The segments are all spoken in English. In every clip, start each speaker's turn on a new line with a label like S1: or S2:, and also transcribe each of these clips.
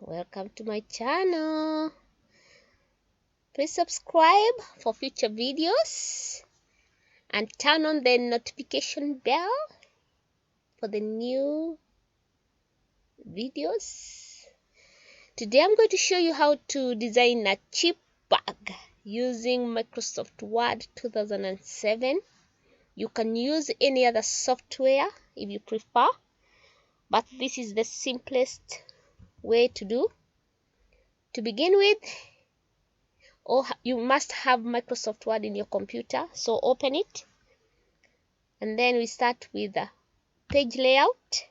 S1: Welcome to my channel. Please subscribe for future videos and turn on the notification bell for the new videos. Today I'm going to show you how to design a cheap bag using Microsoft Word 2007. You can use any other software if you prefer, but this is the simplest way to do. To begin with, you must have Microsoft Word in your computer, so open it, and then we start with the page layout,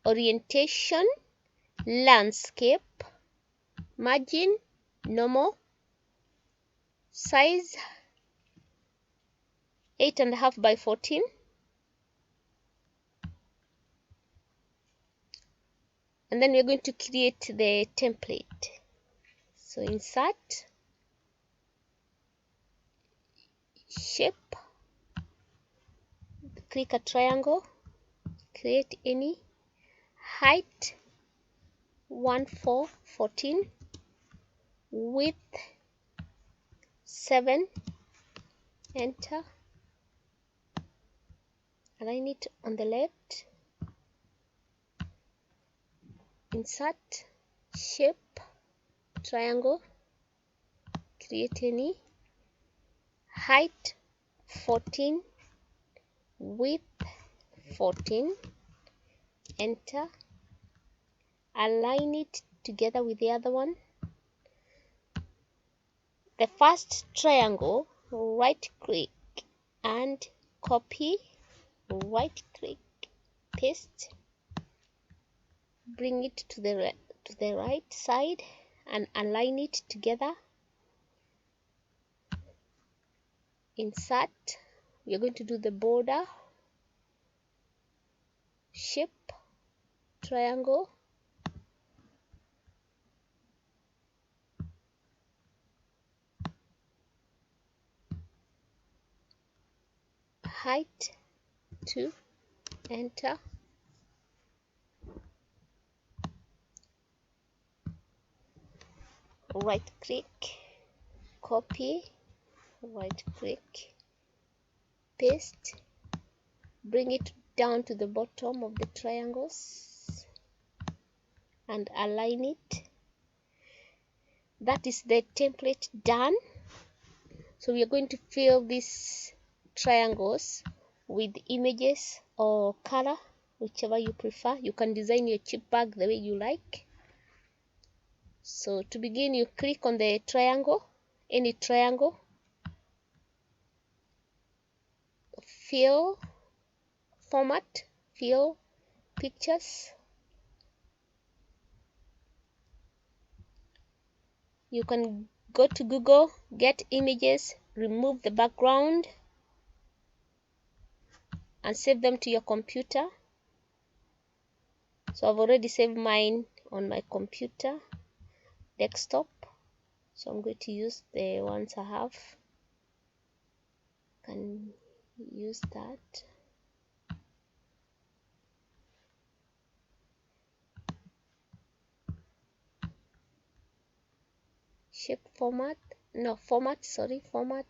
S1: orientation, landscape, margin, normal, size 8.5 by 14, and then we're going to create the template. So insert, shape, click a triangle, create any, height 1414, width 7, enter, align it on the left, insert, shape, triangle, create any, height 14, width 14, enter, align it together with the other one. The first triangle, right click and copy, right click, paste, bring it to the right side and align it together. Insert, we are going to do the border, shape, triangle, height 2, enter, right click, copy, right click, paste, bring it down to the bottom of the triangles and align it. That is the template done. So we are going to fill these triangles with images or color, whichever you prefer. You can design your cheap bag the way you like. So to begin, you click on the triangle, any triangle, fill, format, fill, pictures. You can go to Google, get images, remove the background and save them to your computer. So I've already saved mine on my computer desktop, so I'm going to use the ones I have. Can use that. Shape format, no format, sorry, format,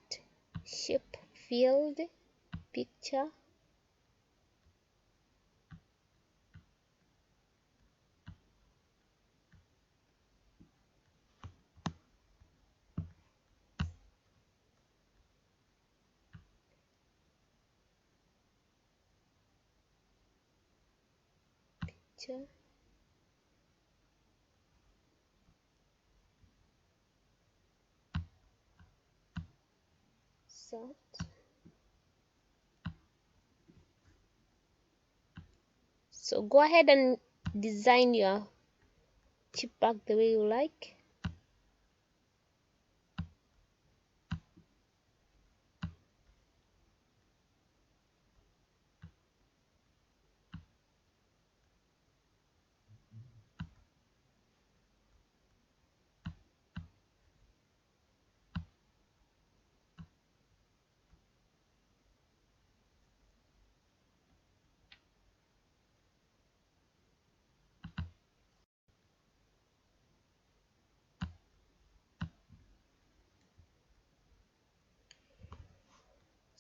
S1: shape, field, picture, picture, sort. So go ahead and design your cheap bag the way you like.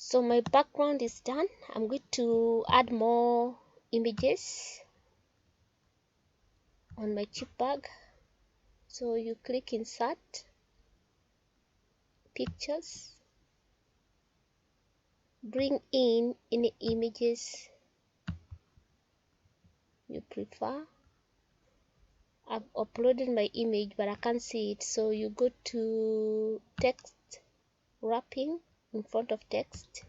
S1: So my background is done. I'm going to add more images on my chip bag. So you click insert pictures, bring in any images you prefer. I've uploaded my image but I can't see it, so you go to text wrapping in front of text.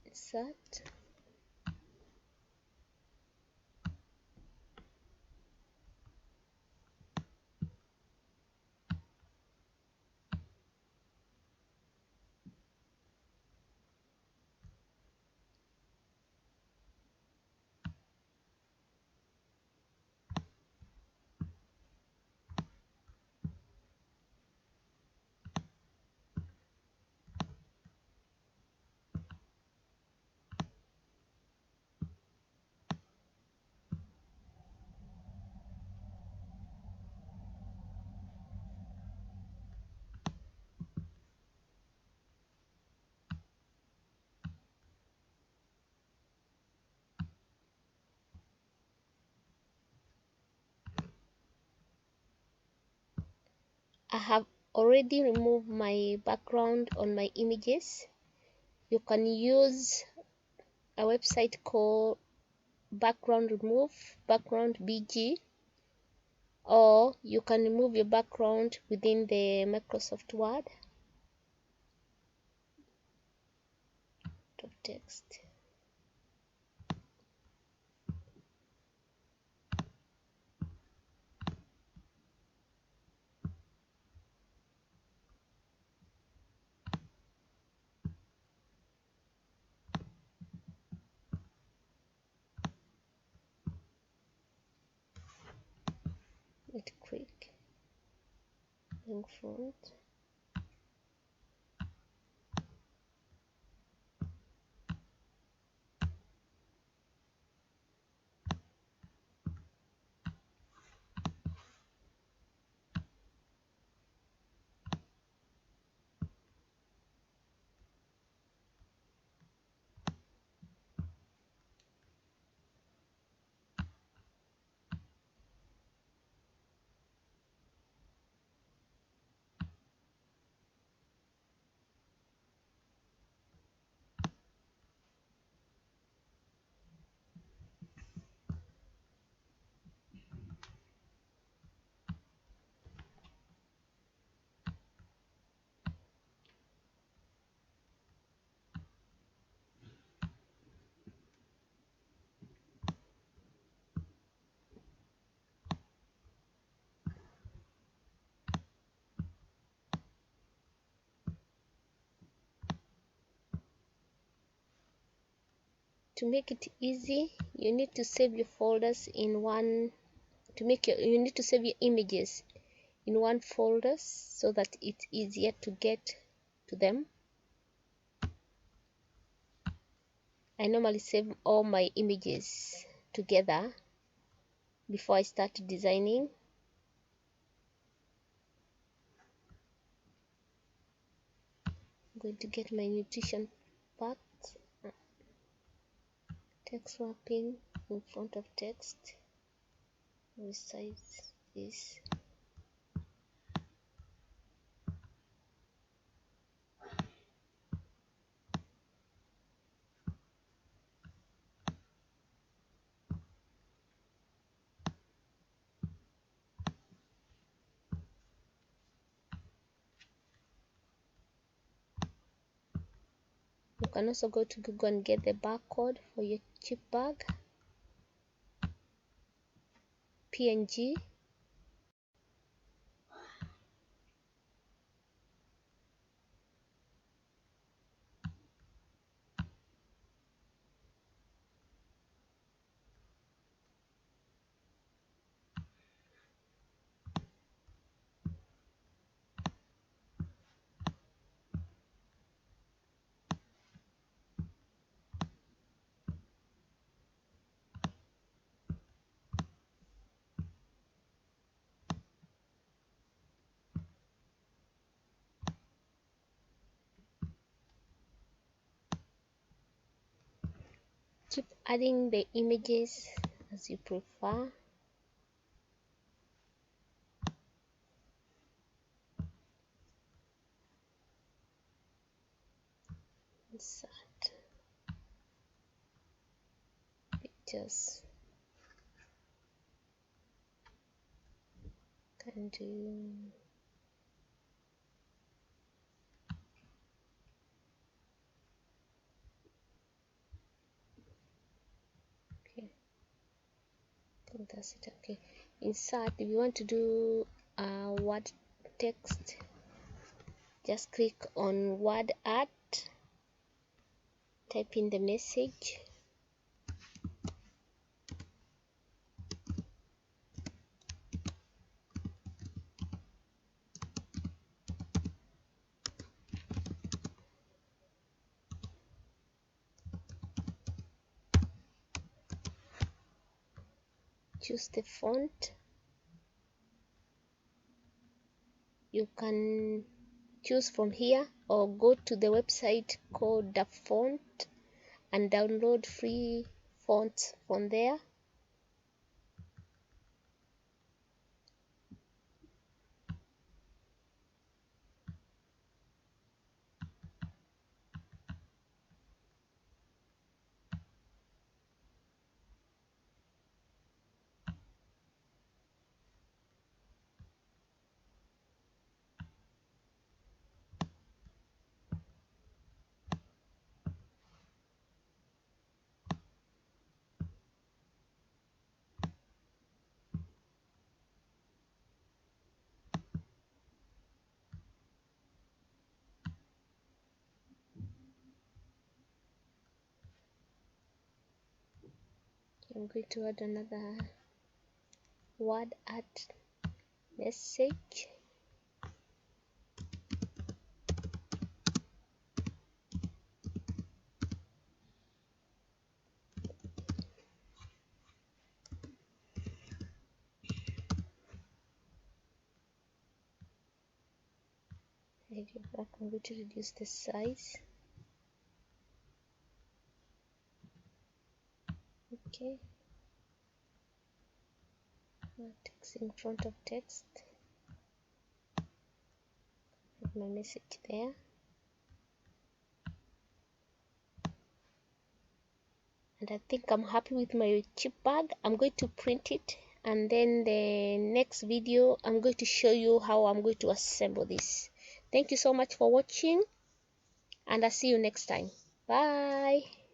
S1: Insert. I have already removed my background on my images. You can use a website called background BG, or you can remove your background within the Microsoft Word. Top text. Let click Blinkfold. To make it easy, you need to save your folders in one. You need to save your images in one folder so that it's easier to get to them. I normally save all my images together before I start designing. I'm going to get my nutrition facts, text wrapping in front of text, resize this. You can also go to Google and get the barcode for your chip bag, PNG. adding the images as you prefer. Insert pictures. Can do okay. I think that's it. Okay. Insert. If you want to do word text, just click on word art, type in the message. Choose the font. You can choose from here or go to the website called the font and download free fonts from there. I'm going to add another word art message. I'm going to reduce the size. Okay. Text in front of text. Put my message there. And I think I'm happy with my chip bag. I'm going to print it, and then the next video I'm going to show you how I'm going to assemble this. Thank you so much for watching, and I'll see you next time. Bye.